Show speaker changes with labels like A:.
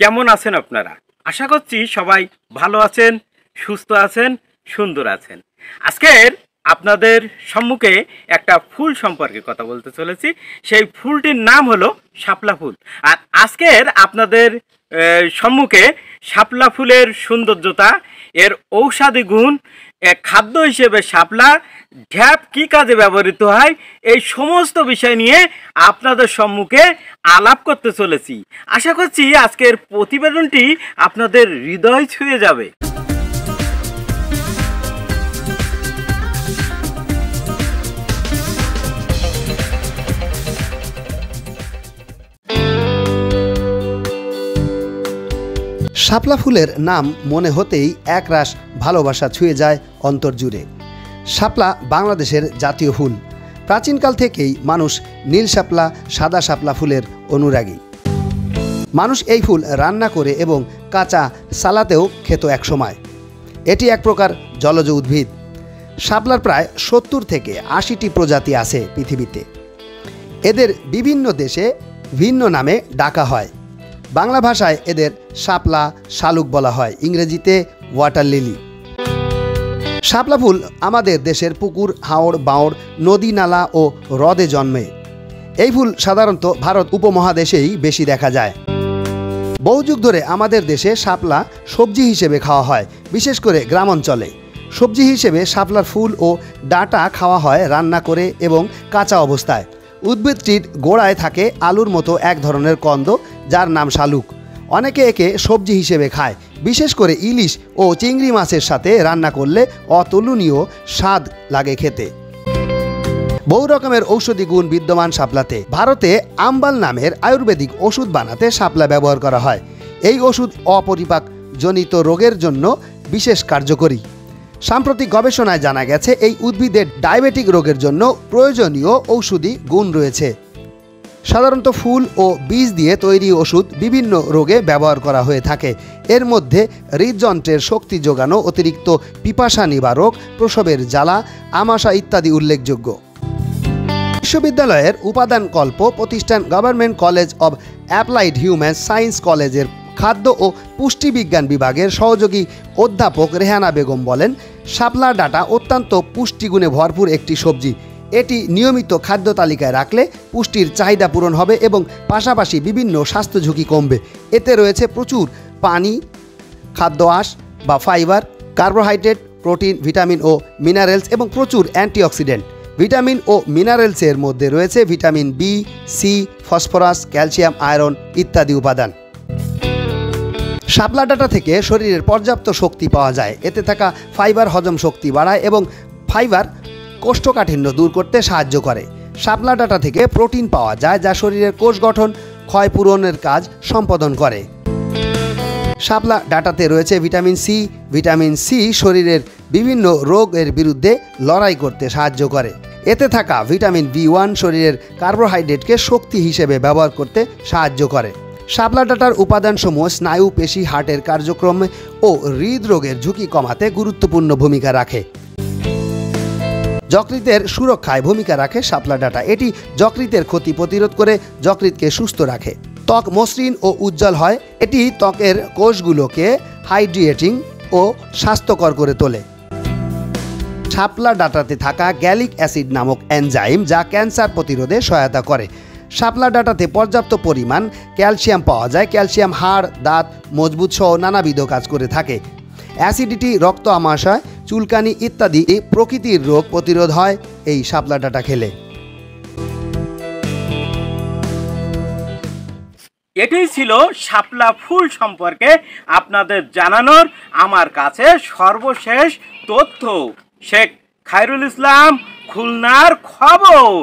A: কেমন আছেন আপনারা? আশা করছি সবাই ভালো আছেন, সুস্থ আছেন, সুন্দর আছেন। আজকের আপনাদের সম্মুখে একটা ফুল সম্পর্কে কথা বলতে চলেছি। সেই ফুলটির নাম হলো শাপলা ফুল। আর আজকের আপনাদের সম্মুখে শাপলা ফুলের সৌন্দর্যতা, এর ঔষধি গুণ, খাদ্য হিসেবে শাপলা ঢ্যাপ কী কাজে ব্যবহৃত হয়, এই সমস্ত বিষয় নিয়ে আপনাদের সম্মুখে আলাপ করতে চলেছি। আশা করছি আজকের প্রতিবেদনটি আপনাদের হৃদয় ছুঁয়ে যাবে।
B: শাপলা ফুলের নাম মনে হতেই একরাশ ভালোবাসা ছুঁয়ে যায় অন্তর জুড়ে। শাপলা বাংলাদেশের জাতীয় ফুল। প্রাচীনকাল থেকেই মানুষ নীল শাপলা, সাদা শাপলা ফুলের অনুরাগী। মানুষ এই ফুল রান্না করে এবং কাঁচা সালাতেও খেত একসময়। এটি এক প্রকার জলজ উদ্ভিদ। শাপলার প্রায় 70 থেকে 80টি প্রজাতি আছে পৃথিবীতে। এদের বিভিন্ন দেশে ভিন্ন নামে ডাকা হয়। বাংলা ভাষায় এদের শাপলা, শালুক বলা হয়, ইংরেজিতে ওয়াটার লিলি। শাপলা ফুল আমাদের দেশের পুকুর, হাওড়, বাওড়, নদী, নালা ও হ্রদে জন্মে। এই ফুল সাধারণত ভারত উপমহাদেশেই বেশি দেখা যায়। বহু যুগ ধরে আমাদের দেশে শাপলা সবজি হিসেবে খাওয়া হয়, বিশেষ করে গ্রাম অঞ্চলে। সবজি হিসেবে শাপলার ফুল ও ডাঁটা খাওয়া হয় রান্না করে এবং কাঁচা অবস্থায়। উদ্ভিদটির গোড়ায় থাকে আলুর মতো এক ধরনের কন্দ, যার নাম শালুক। অনেকে একে সবজি হিসেবে খায়, বিশেষ করে ইলিশ ও চিংড়ি মাছের সাথে রান্না করলে অতুলনীয় স্বাদ লাগে খেতে। বহু রকমের ঔষধি গুণ বিদ্যমান শাপলাতে। ভারতে আম্বাল নামের আয়ুর্বেদিক ওষুধ বানাতে শাপলা ব্যবহার করা হয়। এই ওষুধ অপরিপাক জনিত রোগের জন্য বিশেষ কার্যকরী। সাম্প্রতিক গবেষণায় জানা গেছে এই উদ্ভিদের ডায়াবেটিক রোগের জন্য প্রয়োজনীয় ঔষধি গুণ রয়েছে। সাধারণত ফুল ও বীজ দিয়ে তৈরি ওষুধ বিভিন্ন রোগে ব্যবহার করা হয়ে থাকে। এর মধ্যে হৃদযন্ত্রের শক্তি যোগানো, অতিরিক্ত পিপাসা নিবারক, প্রসবের জ্বালা, আমাশা ইত্যাদি উল্লেখযোগ্য। বিশ্ববিদ্যালয়ের উপাদান কল্প প্রতিষ্ঠান government college of applied human science কলেজের খাদ্য ও পুষ্টিবিজ্ঞান বিভাগের সহযোগী অধ্যাপক রেহানা বেগম বলেন, শাপলা ডাঁটা অত্যন্ত পুষ্টিগুণে ভরপুর একটি সবজি। এটি নিয়মিত খাদ্য তালিকায় রাখলে পুষ্টির চাহিদা পূরণ হবে এবং পাশাপাশি বিভিন্ন স্বাস্থ্য ঝুঁকি কমবে। এতে রয়েছে প্রচুর পানি, খাদ্য আঁশ বা ফাইবার, কার্বোহাইড্রেট, প্রোটিন, ভিটামিন ও মিনারেলস এবং প্রচুর অ্যান্টিঅক্সিডেন্ট। ভিটামিন ও মিনারেলসের মধ্যে রয়েছে vitamin B, C, phosphorus, calcium, iron ইত্যাদি উপাদান। শাপলা ডাঁটা থেকে শরীরের পর্যাপ্ত শক্তি পাওয়া যায়। এতে থাকা ফাইবার হজম শক্তি বাড়ায় এবং ফাইবার কোষ্ঠকাঠিন্য দূর করতে সাহায্য করে। শাপলা ডাঁটা থেকে প্রোটিন পাওয়া যায়, যা শরীরের কোষ গঠন, ক্ষয় পূরণের কাজ সম্পাদন করে। শাপলা ডাঁটাতে রয়েছে ভিটামিন সি। ভিটামিন সি শরীরের বিভিন্ন রোগের বিরুদ্ধে লড়াই করতে সাহায্য করে। এতে থাকা ভিটামিন বি1 শরীরের কার্বোহাইড্রেটকে শক্তি হিসেবে ব্যবহার করতে সাহায্য করে। শাপলা ডাঁটার উপাদানসমূহ স্নায়ু, পেশি, হার্টের কার্যক্রম ও হৃদরোগের ঝুঁকি কমাতে গুরুত্বপূর্ণ ভূমিকা রাখে। যকৃতের সুরক্ষায় ভূমিকা রাখে শাপলা ডাঁটা। এটি যকৃতের ক্ষতি প্রতিরোধ করে যকৃতকে সুস্থ রাখে। ত্বক মসৃণ ও উজ্জ্বল হয়। এটি ত্বকের কোষগুলোকে হাইড্রেটিং ও স্বাস্থ্যকর করে তোলে। শাপলা ডাঁটাতে থাকা গ্যালিক অ্যাসিড নামক এনজাইম, যা ক্যান্সার প্রতিরোধে সহায়তা করে। শাপলা ডাঁটাতে পর্যাপ্ত পরিমাণ ক্যালসিয়াম পাওয়া যায়। ক্যালসিয়াম হাড়, দাঁত মজবুত সহ নানাবিধ কাজ করে থাকে। অ্যাসিডিটি, রক্ত আমাশয়, চুলকানি ইত্যাদি প্রকৃতির রোগ প্রতিরোধ হয় এই শাপলা ডাঁটা খেলে।
A: এটাই ছিল শাপলা ফুল সম্পর্কে আপনাদের জানানোর আমার কাছে সর্বশেষ তথ্য। শেখ খায়রুল ইসলাম, খুলনার খবর।